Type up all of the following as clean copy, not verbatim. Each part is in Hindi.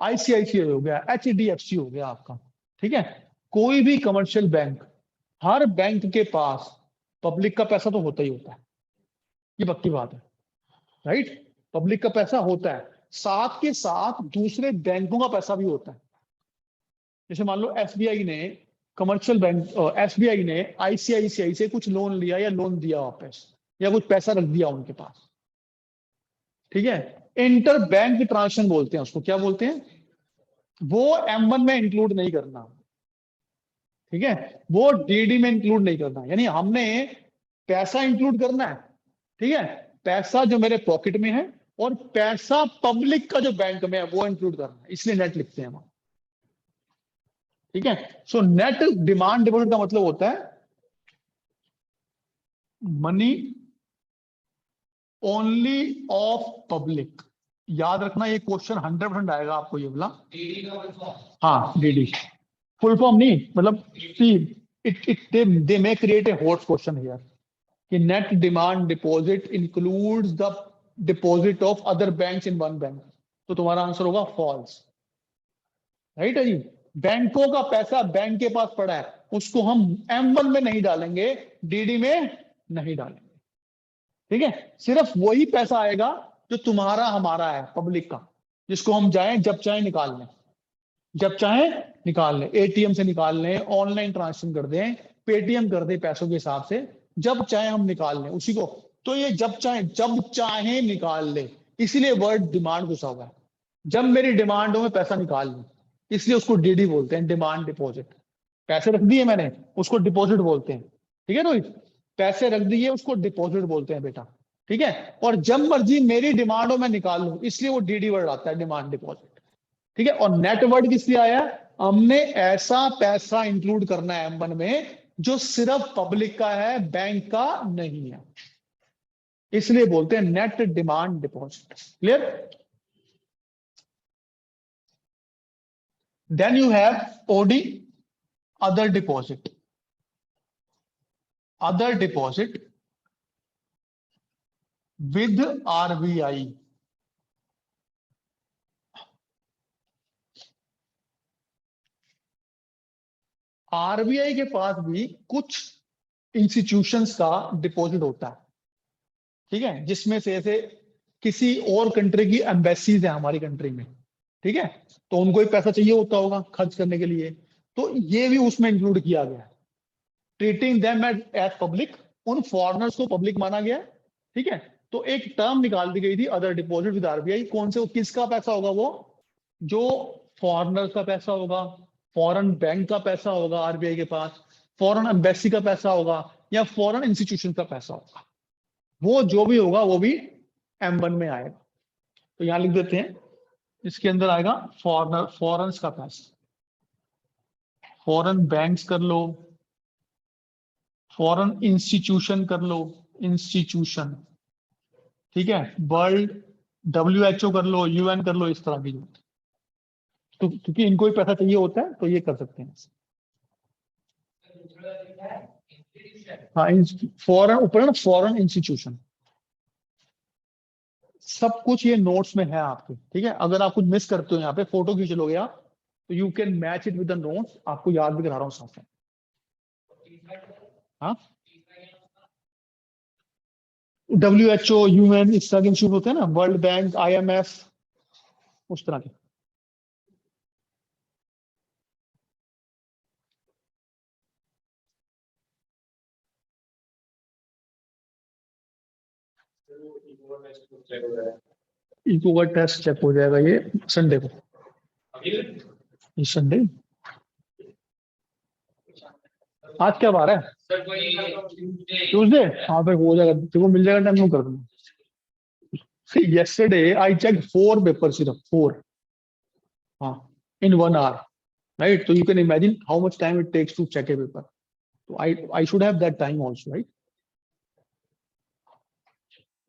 आईसीआईसीआई हो गया, एचडीएफसी हो गया आपका, ठीक है। कोई भी कमर्शियल बैंक, हर बैंक के पास पब्लिक का पैसा तो होता ही होता है, ये पक्की बात है, राइट। पब्लिक का पैसा होता है, साथ के साथ दूसरे बैंकों का पैसा भी होता है। जैसे मान लो एसबीआई ने, कमर्शियल बैंक एसबीआई ने आईसीआईसीआई से कुछ लोन लिया या लोन दिया वापस, या कुछ पैसा रख दिया उनके पास, ठीक है। इंटर बैंक ट्रांजेक्शन बोलते हैं उसको, क्या बोलते हैं, वो M1 में इंक्लूड नहीं करना, ठीक है। वो डीडी में इंक्लूड नहीं करना, यानी हमने पैसा इंक्लूड करना है, ठीक है, पैसा जो मेरे पॉकेट में है और पैसा पब्लिक का जो बैंक में है वो इंक्लूड करना है, इसलिए नेट लिखते हैं हम, ठीक है। सो नेट डिमांड डिपॉजिट का मतलब होता है मनी ओनली ऑफ पब्लिक। याद रखना ये क्वेश्चन 100% आएगा आपको, ये बोला। हाँ, डीडी फुल फॉर्म नहीं, मतलब they may create a hot question here कि net demand deposit includes the deposit of other banks in one bank, तो तुम्हारा आंसर होगा फॉल्स, राइट है जी। बैंकों का पैसा बैंक के पास पड़ा है, उसको हम M1 में नहीं डालेंगे, डीडी में नहीं डालेंगे, ठीक है। सिर्फ वही पैसा आएगा जो तुम्हारा हमारा है, पब्लिक का, जिसको हम जाएं जब चाहे निकाल लें, जब चाहे निकाल लें, एटीएम से निकाल लें, ऑनलाइन ट्रांजेक्शन कर दें, पेटीएम कर दें पैसों के हिसाब से, जब चाहे हम निकाल लें उसी को। तो ये जब चाहे निकाल ले, इसीलिए वर्ड डिमांड घुसा हुआ है। जब मेरी डिमांड हो मैं पैसा निकाल लूं, इसलिए उसको डीडी बोलते हैं, डिमांड डिपॉजिट। पैसे रख दिए मैंने, उसको डिपॉजिट बोलते हैं, ठीक है रोहित। पैसे रख दिए उसको डिपॉजिट बोलते हैं बेटा, ठीक है। और जब मर्जी मेरी डिमांड हो मैं निकाल लूं, इसलिए वो डीडी वर्ड आता है, डिमांड डिपॉजिट, ठीक है। और नेट वर्ड किस लिए आया, हमने ऐसा पैसा इंक्लूड करना है M1 में जो सिर्फ पब्लिक का है, बैंक का नहीं है, इसलिए बोलते हैं net demand deposit. Clear? Then you have OD, other deposit. Other deposit with RBI, RBI के पास भी कुछ इंस्टीट्यूशंस का डिपॉजिट होता है, ठीक है, जिसमें से ऐसे किसी और कंट्री की एम्बेसीज है हमारी कंट्री में, ठीक है, तो उनको ही पैसा चाहिए होता होगा खर्च करने के लिए, तो ये भी उसमें इंक्लूड किया गया है। ट्रीटिंग देम एज पब्लिक, उन फॉरेनर्स को पब्लिक माना गया, ठीक है। तो एक टर्म निकाल दी गई थी, अदर डिपॉजिट विद आरबीआई। कौन से, किसका पैसा होगा वो, जो फॉरेनर्स का पैसा होगा, फॉरेन बैंक का पैसा होगा आरबीआई के पास, फॉरेन एम्बेसी का पैसा होगा, या फॉरेन इंस्टीट्यूशन का पैसा होगा, वो जो भी होगा वो भी M1 में आएगा। तो यहां लिख देते हैं, इसके अंदर आएगा फॉरेन्स का पैसा, फॉरेन बैंक्स कर लो, फॉरेन इंस्टीट्यूशन कर लो, इंस्टीट्यूशन, ठीक है, वर्ल्ड WHO कर लो, UN कर लो, इस तरह की। तो क्योंकि इनको भी पैसा चाहिए होता है तो ये कर सकते हैं। हाँ, फॉरेन ऊपर ना, फॉरेन इंस्टीट्यूशन, सब कुछ ये नोट्स में है आपके, ठीक है। अगर आप कुछ मिस करते हो यहाँ पे, फोटो खींच लोगे आप, तो you can match it with the notes, आपको याद भी करा रहा हूँ साथ में। हाँ, WHO, UN, इस तरह के इंस्टीट्यूट होते हैं ना, वर्ल्ड बैंक, IMF, उस तरह के। इको का टेस्ट चेक हो जाएगा ये संडे को, इस संडे। आज क्या बार है, ट्यूसडे। हाँ फिर हो जाएगा, देखो मिल जाएगा टाइम, कर दूंगा। yesterday I checked 4 papers, सिर्फ 4, हाँ, in 1 hour, right? So you can imagine how much time it takes to check a paper. So I should have that time also, right?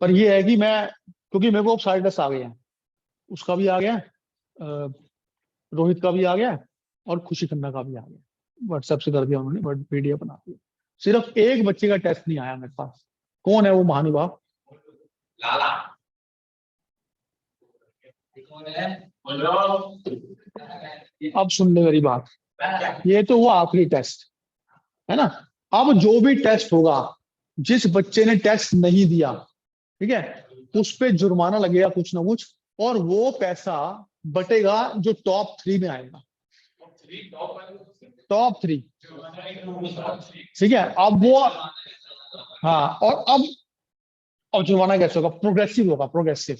पर ये है कि मैं, क्योंकि मेरे को 10:30 आ गए हैं, उसका भी आ गया, रोहित का भी आ गया, और खुशी खन्ना का भी आ गया, व्हाट्सएप से कर दिया उन्होंने, बट PDF बना दिया। सिर्फ एक बच्चे का टेस्ट नहीं आया मेरे पास। कौन है वो महानुभाव? लाला। अब सुन ले मेरी बात, ये तो हुआ आखिरी टेस्ट, है ना। अब जो भी टेस्ट होगा, जिस बच्चे ने टेस्ट नहीं दिया, ठीक है, उस पे जुर्माना लगेगा कुछ ना कुछ, और वो पैसा बटेगा जो टॉप 3 में आएगा। टॉप 3, ठीक है। अब वो, हाँ, और अब जुर्माना कैसे होगा? प्रोग्रेसिव होगा, प्रोग्रेसिव।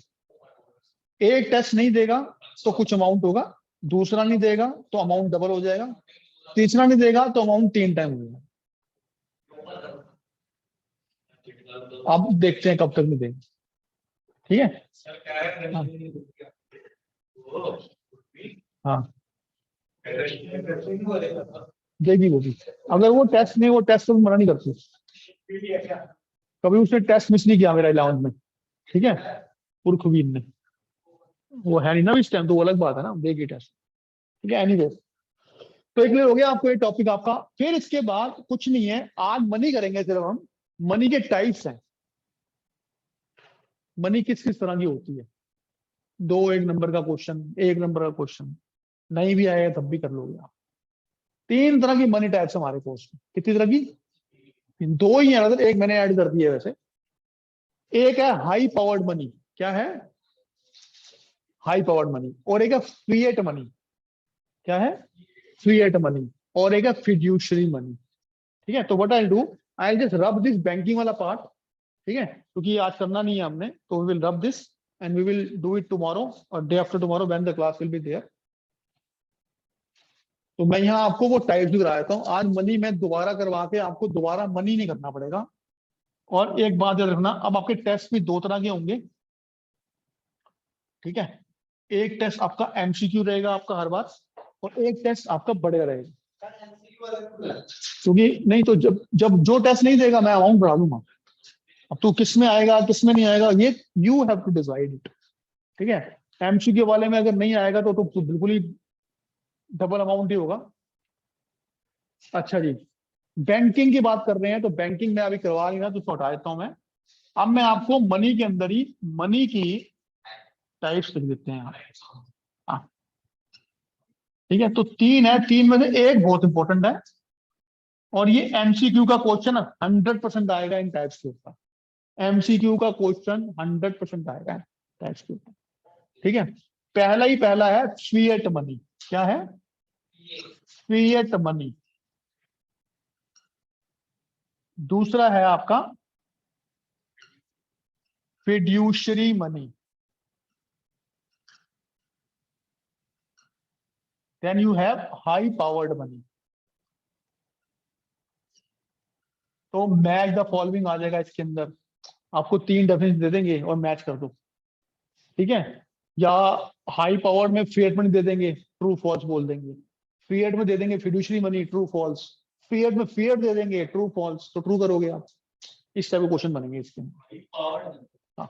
एक टेस्ट नहीं देगा तो कुछ अमाउंट होगा, दूसरा नहीं देगा तो अमाउंट डबल हो जाएगा, तीसरा नहीं देगा तो अमाउंट 3 टाइम हो जाएगा। अब देखते हैं कब तक नहीं देगा, ठीक है। हाँ, हाँ, देगी वो भी। अगर वो टेस्ट नहीं, वो टेस्ट को भी मना नहीं करती। कभी उसने टेस्ट मिस नहीं किया मेरा 11th में, ठीक है, पुरखवीन ने। वो है नहीं ना इस टाइम, तो वो अलग बात है ना, देगी टेस्ट, ठीक है। एनीवे, तो क्लियर हो गया आपको ये टॉपिक आपका। फिर इसके बाद कुछ नहीं है, आज मनी करेंगे सिर्फ हम। मनी के टाइप्स हैं, मनी किस किस तरह की होती है। 1 नंबर का क्वेश्चन, 1 नंबर का क्वेश्चन, नहीं भी आएगा तब भी कर लोगे आप। 3 तरह की मनी टाइप्स हमारे कोर्स में। कितनी तरह की? 2 ही है, मतलब एक मैंने ऐड कर दिया है वैसे। एक है हाई पावर्ड मनी, क्या है? High powered money. और एक है फिएट मनी, क्या है? Fiat money. और एक है फिड्यूशरी मनी, ठीक है। तो what I do, I just rub this banking वाला पार्ट, ठीक है, क्योंकि आज करना नहीं है हमने, तो we will rub this and we will do it tomorrow और day after tomorrow when the class will be there. तो मैं यहाँ आपको वो टाइप्स भी करा देता हूँ। आज मनी मैं दोबारा करवा के आपको दोबारा मनी नहीं करना पड़ेगा। और एक बात याद रखना, अब आपके टेस्ट भी 2 तरह के होंगे, ठीक है। एक टेस्ट आपका एमसीक्यू रहेगा आपका हर बार, और एक टेस्ट आपका बढ़ेगा रहेगा। क्योंकि नहीं तो जब जब जो टेस्ट नहीं देगा मैं अमाउंट बढ़ा दूंगा। अब तू किस में आएगा किस में नहीं आएगा, ये you have to decide it, ठीक है। एमसीक्यू वाले में अगर नहीं आएगा तो बिल्कुल ही डबल अमाउंट ही होगा। अच्छा जी, बैंकिंग की बात कर रहे हैं, तो बैंकिंग में अभी करवा लेना, तो हटा देता हूं मैं। अब मैं आपको मनी के अंदर ही मनी की टाइप्स लिख देते हैं यहाँ। हाँ, ठीक है। तो 3 है, 3 में से एक बहुत इंपॉर्टेंट है, और ये एमसीक्यू का क्वेश्चन 100% आएगा इन टाइप्स के ऊपर। एमसीक्यू का क्वेश्चन 100% आएगा टाइप्स के ऊपर, ठीक है। पहला ही पहला है फिएट मनी, क्या है? Fiat money. दूसरा है आपका fiduciary money. Then you have high powered money. तो मैच द फॉलोइंग आ जाएगा इसके अंदर, आपको 3 डेफिनेशन दे देंगे और मैच कर दो, ठीक है। या हाई पावर्ड में फिएट मनी दे देंगे, ट्रू फॉल्स बोल देंगे। फिएट में दे देंगे fiduciary money, true false. Fiat में फिएट दे देंगे, ट्रू फॉल्स, तो ट्रू करोगे आप। इस टाइप के क्वेश्चन बनेंगे इसके अंदर। हाँ,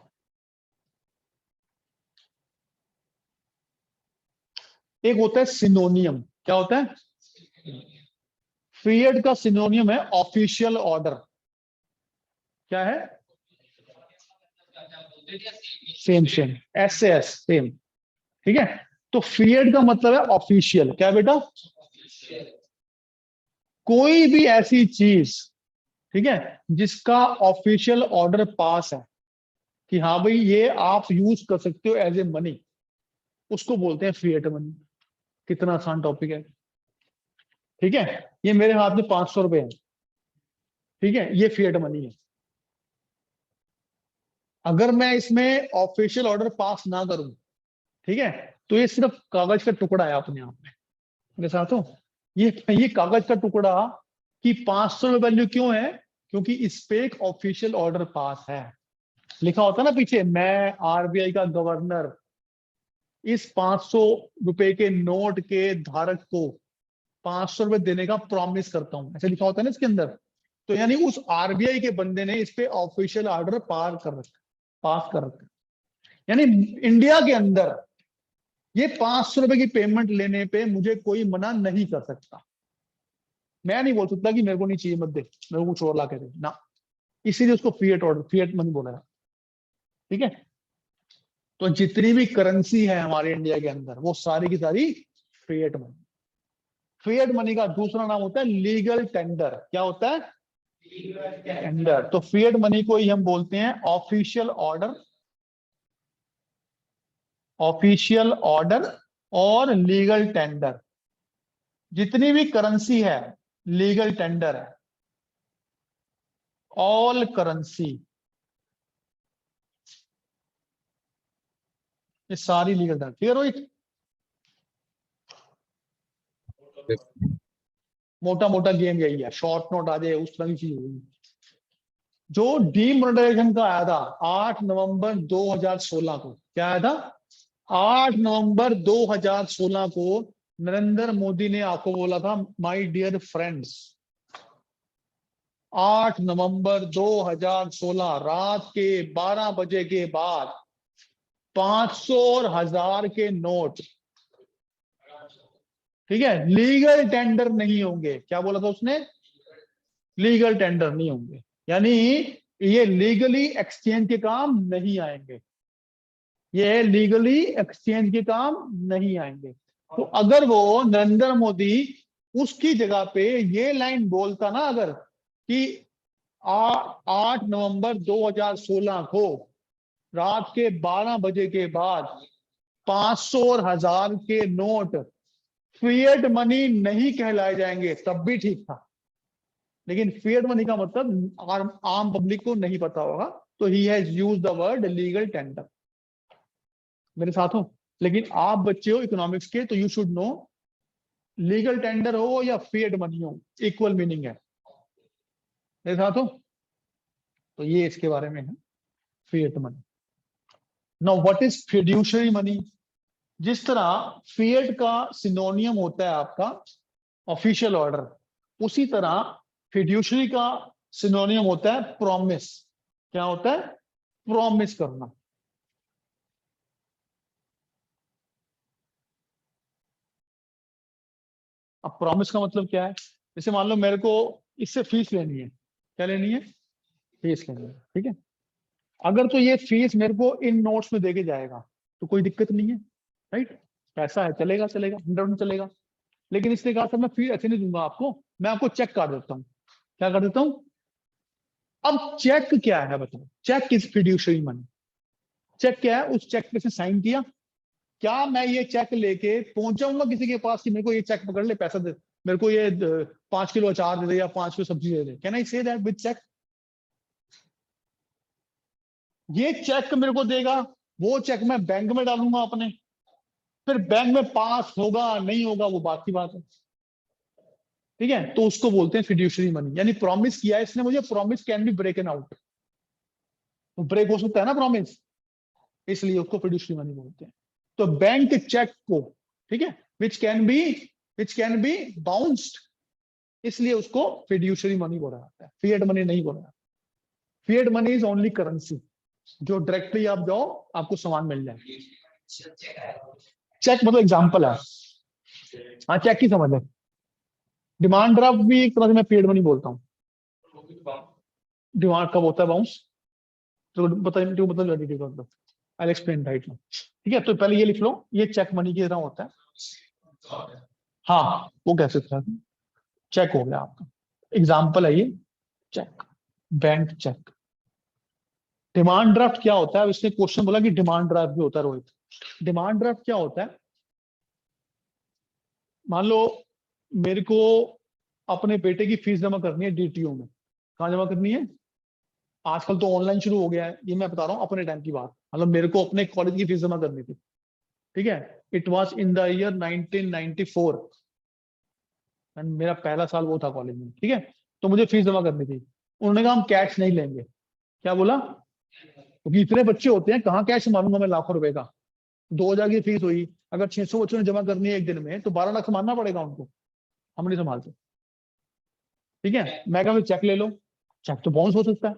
एक होता है सिनोनियम, क्या होता है? फिएट का सिनोनियम है ऑफिशियल ऑर्डर, क्या है? सेम सेम, एस से एस, सेम, ठीक है। तो फिएट का मतलब है ऑफिशियल, क्या बेटा? कोई भी ऐसी चीज, ठीक है, जिसका ऑफिशियल ऑर्डर पास है कि हाँ भाई ये आप यूज कर सकते हो एज ए मनी, उसको बोलते हैं फिएट मनी। कितना आसान टॉपिक है, ठीक है। ये मेरे हाथ में 500 रुपए है, ठीक है, ये फिएट मनी है। अगर मैं इसमें ऑफिशियल ऑर्डर पास ना करूं, ठीक है, तो ये सिर्फ कागज का टुकड़ा है अपने आप में। मेरे साथ हो, ये कागज का टुकड़ा कि 500 वैल्यू क्यों है? क्योंकि इस पे एक ऑफिशियल ऑर्डर पास है, लिखा होता है ना पीछे, मैं आरबीआई का गवर्नर इस 500 रुपए के नोट के धारक को 500 रुपए देने का प्रॉमिस करता हूं, ऐसे लिखा होता है ना इसके अंदर। तो यानी उस आरबीआई के बंदे ने इस पे ऑफिशियल ऑर्डर पास कर रखा। यानी इंडिया के अंदर ये 500 रुपए की पेमेंट लेने पे मुझे कोई मना नहीं कर सकता। मैं नहीं बोल सकता कि मेरे को नहीं चाहिए, मत दे, मेरे को कुछ और ला के दे ना। इसीलिए उसको फिएट ऑर्डर, फिएट मनी बोला है, ठीक है। तो जितनी भी करेंसी है हमारे इंडिया के अंदर वो सारी की सारी फिएट मनी। फिएट मनी का दूसरा नाम होता है लीगल टेंडर। क्या होता है? टेंडर। तो फिएट मनी को ही हम बोलते हैं ऑफिशियल ऑर्डर, ऑफिशियल ऑर्डर और लीगल टेंडर। जितनी भी करेंसी है लीगल टेंडर है। ऑल करेंसी, ये सारी लीगल टेंडर। क्लियर रोहित? मोटा मोटा गेम यही है, शॉर्ट नोट आ जाए उस तरह की चीज होगी। जो डीमोनेटाइजेशन का आया था 8 नवंबर 2016 को, क्या आया था? 8 नवंबर 2016 को नरेंद्र मोदी ने आपको बोला था माय डियर फ्रेंड्स, 8 नवंबर 2016 रात के 12 बजे के बाद 500 और 1000 के नोट, ठीक है, लीगल टेंडर नहीं होंगे। क्या बोला था उसने? लीगल टेंडर नहीं होंगे, यानी ये लीगली एक्सचेंज के काम नहीं आएंगे, ये लीगली एक्सचेंज के काम नहीं आएंगे। तो अगर वो नरेंद्र मोदी उसकी जगह पे ये लाइन बोलता ना, अगर कि 8 नवंबर 2016 को रात के 12 बजे के बाद 500 और 1000 के नोट फिएट मनी नहीं कहलाए जाएंगे, तब भी ठीक था। लेकिन फिएट मनी का मतलब आम पब्लिक को नहीं पता होगा, तो he has used the word legal tender. मेरे साथ हो? लेकिन आप बच्चे हो इकोनॉमिक्स के, तो you should know legal tender हो या फिएट मनी हो, इक्वल मीनिंग है। मेरे साथ हो? तो ये इसके बारे में है, fiat money. Now what is fiduciary money? जिस तरह फिएट का सिनोनियम होता है आपका ऑफिशियल ऑर्डर, उसी तरह फिड्यूशियरी का सिनोनियम होता है प्रॉमिस। क्या होता है? प्रॉमिस करना। अब प्रॉमिस का मतलब क्या है? जैसे मान लो मेरे को इससे फीस लेनी है। क्या लेनी है? फीस लेनी है, ठीक है। अगर तो ये फीस मेरे को इन नोट्स में देके जाएगा तो कोई दिक्कत नहीं है, राइट? पैसा है, चलेगा चलेगा, 100% चलेगा। लेकिन इसने कहा सर मैं फीस ऐसे नहीं दूंगा आपको, मैं आपको चेक कर देता हूँ। क्या कर देता हूँ? अब चेक क्या है बताओ? Cheque is fiduciary money. Cheque क्या है? उस चेक पे से साइन किया। क्या मैं ये चेक लेके पहुंच जाऊंगा किसी के पास कि मेरे को ये चेक पकड़ ले, पैसा दे, मेरे को ये 5 किलो अचार दे दे या 5 किलो सब्जी दे दे? Can I say that with cheque? ये चेक मेरे को देगा, वो चेक मैं बैंक में डालूंगा अपने, फिर बैंक में पास होगा नहीं होगा वो बात की बात है, ठीक है। तो उसको बोलते हैं फिड्यूशियरी मनी। यानी प्रॉमिस किया है इसने मुझे, प्रॉमिस कैन बी ब्रेकन आउट, तो ब्रेक हो सकता है ना प्रॉमिस, इसलिए उसको फिड्यूशियरी मनी बोलते हैं। तो बैंक चेक को, ठीक है, विच कैन बी बाउंस्ड, इसलिए उसको फिड्यूशियरी मनी बोला जाता है, फिएट मनी नहीं बोला जाता। Fiat money is only currency, जो डायरेक्टली आप जाओ आपको सामान मिल जाए। चेक मतलब एग्जांपल है, हाँ चेक की समझ है। डिमांड ड्राफ्ट भी एक तरह से मैं फिएट मनी बोलता हूँ। डिमांड कब होता है बाउंस? तो बताइए, तो मतलब आई एक्सप्लेन राइट नाउ, ठीक है। तो पहले ये लिख लो, ये चेक मनी की तरह होता है। हाँ वो कैसे था, चेक हो गया आपका, एग्जाम्पल है ये cheque, bank cheque. Demand draft क्या होता है? अब इसने क्वेश्चन बोला कि डिमांड ड्राफ्ट भी होता है रोहित। डिमांड ड्राफ्ट क्या होता है? मान लो मेरे को अपने बेटे की फीस जमा करनी है डीटीयू में। कहाँ जमा करनी है? आजकल तो ऑनलाइन शुरू हो गया है, ये मैं बता रहा हूँ अपने टाइम की बात। मतलब मेरे को अपने कॉलेज की फीस जमा करनी थी, ठीक है। It was in the year 1994, मेरा पहला साल वो था कॉलेज में, ठीक है। तो मुझे फीस जमा करनी थी, उन्होंने कहा हम कैश नहीं लेंगे। क्या बोला? क्योंकि इतने बच्चे होते हैं, कहाँ कैश मारूंगा मैं लाखों रुपए का। 2000 की फीस हुई, अगर 600 बच्चों ने जमा करनी है एक दिन में, तो 12 लाख मानना पड़ेगा उनको, हम नहीं संभालते, ठीक है। मैं कहा चेक ले लो, चेक तो बाउंस हो सकता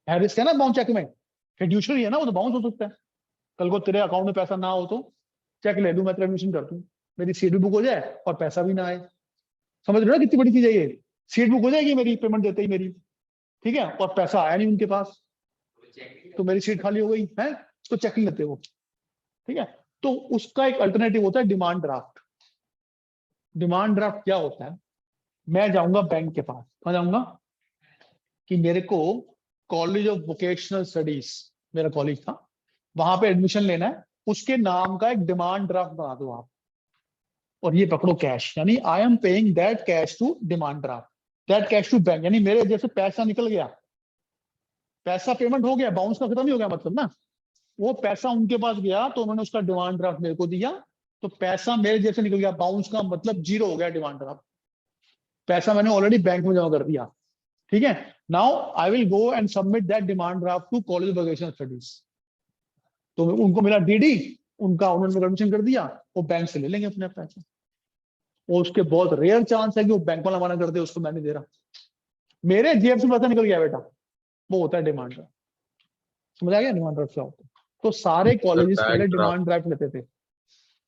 है रिस्क है ना बाउंस चेक में, फिड्यूशियरी है ना, वो तो बाउंस हो सकता है। कल को तेरे अकाउंट में पैसा ना हो तो चेक ले लूं मैं, तेरा एडमिशन कर दूं, मेरी सीट भी बुक हो जाए और पैसा भी ना आए। समझ रहे हो कितनी बड़ी चीज है ये? सीट बुक हो जाएगी मेरी पेमेंट देते ही मेरी, ठीक है, और पैसा आया नहीं उनके पास, तो मेरी सीट खाली हो गई है। उसको चेक नहीं लेते वो, ठीक है। तो उसका एक अल्टरनेटिव होता है डिमांड ड्राफ्ट। डिमांड ड्राफ्ट क्या होता है, मैं जाऊंगा बैंक के पास, कहाँ जाऊंगा कि मेरे को कॉलेज ऑफ वोकेशनल स्टडीज, मेरा कॉलेज था, वहां पे एडमिशन लेना है, उसके नाम का एक डिमांड ड्राफ्ट बना दो आप, और ये पकड़ो कैश, यानी I am paying that cash to demand draft, that cash to bank, यानी मेरे जैसे पैसा निकल गया, पैसा पेमेंट हो गया, बाउंस का खत्म ही हो गया मतलब ना, वो पैसा उनके पास गया तो उन्होंने उसका डिमांड ड्राफ्ट मेरे को दिया, तो पैसा मेरे जैसे निकल गया, बाउंस का मतलब जीरो हो गया डिमांड ड्राफ्ट, पैसा मैंने ऑलरेडी बैंक में जमा कर दिया, ठीक है। Now I will go and submit that demand draft to college of vocational studies, तो उनको मिला डीडी, उनका उन्होंने एडमिशन कर दिया, वो बैंक से ले लेंगे अपने पैसे, और उसके बहुत रेयर चांस है कि वो बैंक वाला मना कर दे उसको मैं नहीं दे रहा, मेरे जेब से पैसा निकल गया बेटा, वो होता है डिमांड ड्राफ्ट। समझ आ गया डिमांड ड्राफ्ट क्या होता है? तो सारे कॉलेजेस पहले डिमांड ड्राफ्ट लेते थे।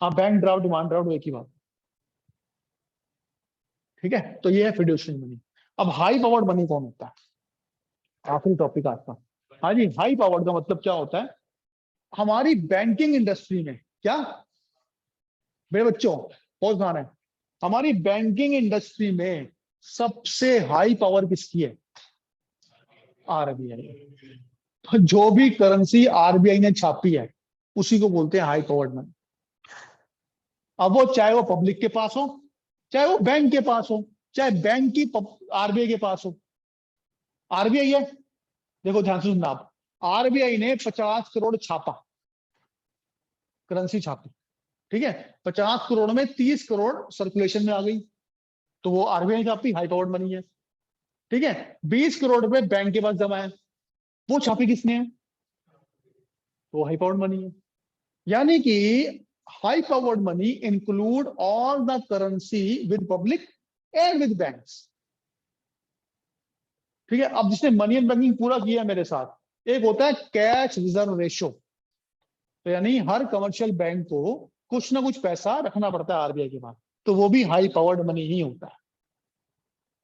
हाँ, बैंक ड्राफ्ट डिमांड ड्राफ्ट एक ही बात, ठीक है। तो ये है फिड्यूशियरी मनी। अब हाई पावर्ड मनी कौन होता है, आखिरी टॉपिक आज का। हाँ जी, हाई पावर्ड का मतलब क्या होता है, हमारी बैंकिंग इंडस्ट्री में, क्या मेरे बच्चों बहुत ध्यान है, हमारी बैंकिंग इंडस्ट्री में सबसे हाई पावर किसकी है, आरबीआई। तो जो भी करेंसी आरबीआई ने छापी है उसी को बोलते हैं हाई पावर्ड मनी। अब वो चाहे वो पब्लिक के पास हो, चाहे वो बैंक के पास हो, चाहे बैंक की आरबीआई के पास हो, आरबीआई है, देखो ध्यान से सुनना आप, आरबीआई ने 50 करोड़ छापा, करेंसी छापी, ठीक है, 50 करोड़ में 30 करोड़ सर्कुलेशन में आ गई, तो वो आरबीआई छापी, हाई पावर्ड मनी है, ठीक है। 20 करोड़ रुपए बैंक के पास जमा है, वो छापी किसने है, वो हाई पावर्ड मनी है। यानी कि high powered money include all the currency with public and with banks, ठीक है। अब जिसने मनी एंड बैंकिंग पूरा किया मेरे साथ, एक होता है कैश रिजर्व रेशो, तो यानी हर कमर्शियल बैंक को कुछ ना कुछ पैसा रखना पड़ता है आरबीआई के पास, तो वो भी हाई पावर्ड मनी ही होता है,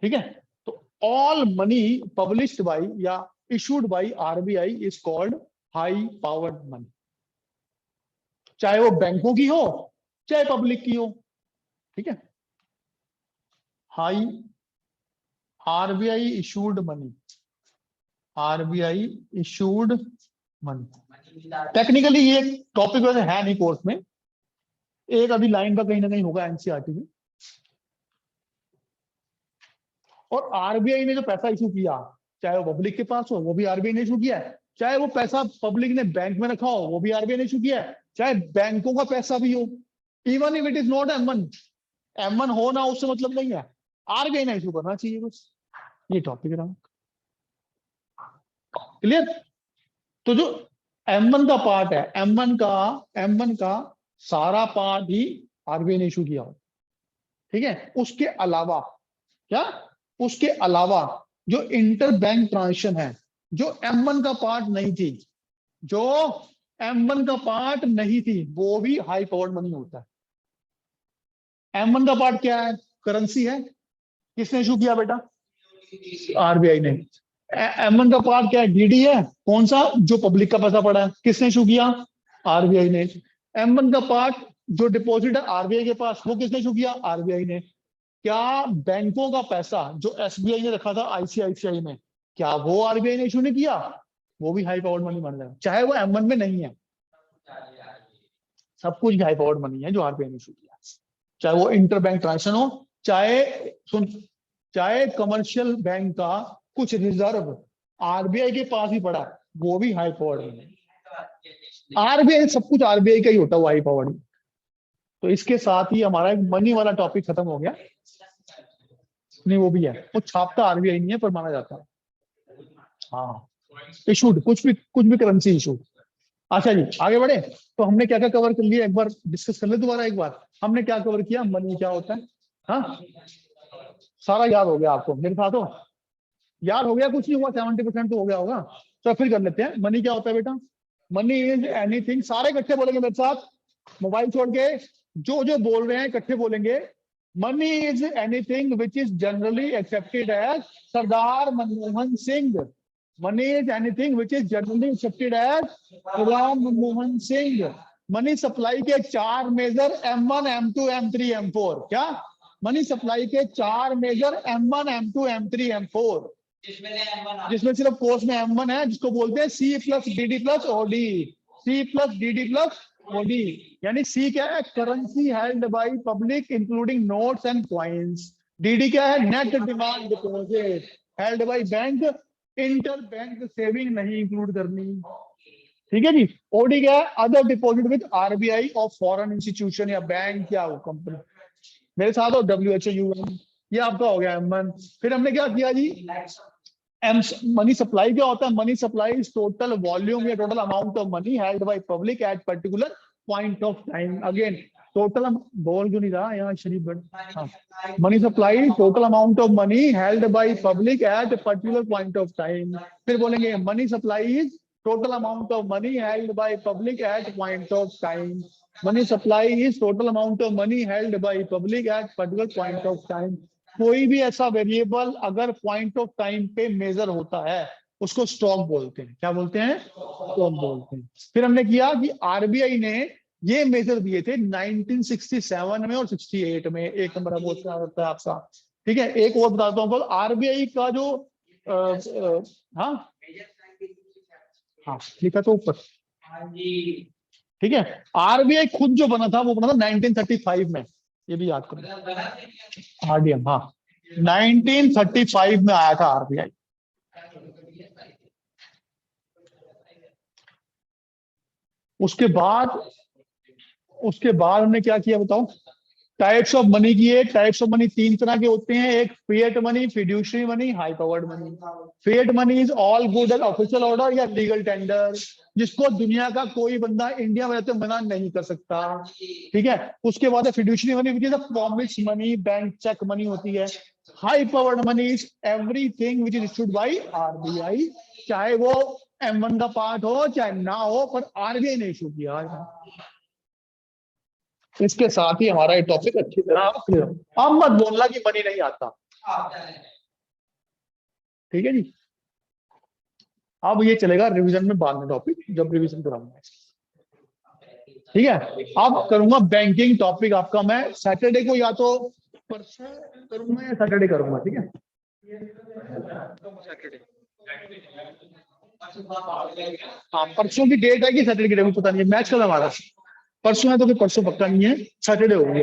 ठीक है। तो ऑल मनी पब्लिश्ड बाय या issued by RBI is called high powered money, चाहे वो बैंकों की हो चाहे पब्लिक की हो, ठीक है। High RBI issued money, RBI issued money, technically ये टॉपिक वैसे है नहीं कोर्स में, एक अभी लाइन का कहीं ना कहीं होगा एनसीईआरटी में। और आरबीआई ने जो पैसा इशू किया, चाहे वो पब्लिक के पास हो वो भी आरबीआई ने इशू किया है, चाहे वो पैसा पब्लिक ने बैंक में रखा हो वो भी आरबीआई ने इशू किया है, चाहे बैंकों का पैसा भी हो, even if it is not M one हो ना उससे मतलब नहीं है, आरबीआई ने इशू करना चाहिए बस, ये टॉपिक है। क्लियर? तो जो M1 का पार्ट है, M1 का सारा पार्ट ही आरबीआई ने इशू किया हो, ठीक है। उसके अलावा क्या, उसके अलावा जो इंटर बैंक ट्रांजेक्शन है, जो M1 का पार्ट नहीं थी, जो M1 का पार्ट नहीं थी, वो भी हाई पावर्ड मनी होता है। M1 का पार्ट क्या है, करेंसी है, किसने इशू किया बेटा, आरबीआई ने। M1 का पार्ट क्या है, डीडी है, कौन सा, जो पब्लिक का पैसा पड़ा है, किसने इशू किया, आरबीआई ने। M1 का पार्ट जो डिपॉजिट है आरबीआई के पास, वो किसने इशू किया, आरबीआई ने। क्या बैंकों का पैसा जो एसबीआई ने रखा था आईसीआईसीआई में, क्या वो आरबीआई ने इशू नहीं किया, वो भी हाई पावर्ड मनी बन जाएगा, चाहे वो M1 में नहीं है, सब कुछ हाई पावर्ड मनी है जो आरबीआई ने इशू किया, चाहे वो इंटर बैंक ट्रांजेक्शन हो, चाहे कमर्शियल बैंक का कुछ रिजर्व आरबीआई के पास ही पड़ा है, वो भी हाई पावर्ड मनी। आरबीआई सब कुछ आरबीआई का ही होता है, वो हाई पावर्ड। तो इसके साथ ही हमारा एक मनी वाला टॉपिक खत्म हो गया। नहीं वो भी है, वो छापता आरबीआई नहीं है पर माना जाता है, हाँ इशूड, कुछ भी करेंसी इशूड। अच्छा जी आगे बढ़े, तो हमने क्या क्या कवर कर लिया, एक बार डिस्कस कर ले दोबारा एक बार, हमने क्या कवर किया, मनी क्या होता है, हाँ सारा याद हो गया आपको, मेरे साथ हो, याद हो गया, कुछ नहीं हुआ, 70% तो हो गया होगा। तो फिर कर लेते हैं, मनी क्या होता है बेटा, मनी इज एनीथिंग, सारे इकट्ठे बोलेंगे मेरे साथ, मोबाइल छोड़ के जो जो बोल रहे हैं इकट्ठे बोलेंगे, money is anything which is generally accepted as, Sardar Manmohan Singh, money is anything which is generally accepted as Ram Mohan Singh. Money supply के 4 major M1, M2, M3, M4। क्या? मनी सप्लाई के 4 major M1, M2, M3, M4, जिसमें सिर्फ कोर्स में M1 है, जिसको बोलते हैं C plus DD plus OD। C plus DD plus OD यानी C क्या है? Currency held by public including notes and coins. DD क्या है? Net demand deposit held by bank, inter bank saving नहीं इंक्लूड करनी। ठीक है जी। ओडी क्या है? Other deposit with RBI of foreign institution या बैंक या कंपनी। मेरे साथ हो WHO UN, ये आपका हो गया M1। फिर हमने क्या किया जी? मनी सप्लाई क्या होता है? Money supply is total volume या total amount of money held by public at particular point of time. Again total बोल क्यों नहीं रहा यहाँ शरीफ? हाँ, money supply total amount of money held by public at particular point of time. फिर बोलेंगे money supply is total amount of money held by public at point of time. Money supply is total amount of money held by public at particular point of time. कोई भी ऐसा वेरिएबल अगर पॉइंट ऑफ टाइम पे मेजर होता है उसको स्टॉक बोलते हैं। क्या बोलते हैं? स्टॉक बोलते हैं। फिर हमने किया कि RBI ने ये मेजर दिए थे 1967 में और 68 में। एक नंबर होता है आपका। ठीक है, एक और बताता हूँ। RBI का जो हाँ हाँ लिखा तो ऊपर। ठीक है, RBI खुद जो बना था वो बना था 1935 में, ये भी याद करो। RDM, हाँ 1935 में आया था RBI। उसके बाद हमने क्या किया बताओ? टाइप्स ऑफ मनी किए। टाइप्स ऑफ मनी 3 तरह के होते हैं। एक fiat money, fiduciary money, high powered money. Fiat money is all good and official order या लीगल टेंडर, जिसको दुनिया का कोई बंदा इंडिया में रहते मना नहीं कर सकता। ठीक है, उसके बाद fiduciary money which is a promise money, bank cheque money होती है। High powered money is everything which is issued by RBI, चाहे वो M1 का पार्ट हो चाहे ना हो, पर RBI ने इशू किया है। इसके साथ ही हमारा ये टॉपिक अच्छी तरह क्लियर। अब मत बोलना कि मनी नहीं आता। ठीक है जी। अब ये चलेगा रिवीजन में बाद में टॉपिक, जब रिवीजन कराऊंगा। ठीक है, अब करूंगा बैंकिंग टॉपिक आपका। मैं सैटरडे को या तो परसों करूंगा या सैटरडे करूंगा। ठीक है, सैटरडे। हाँ, परसों की डेट है कि सैटरडे की डेट पता नहीं है। मैच कल हमारा परसों है तो फिर परसों पक्का नहीं है, सैटरडे होगी।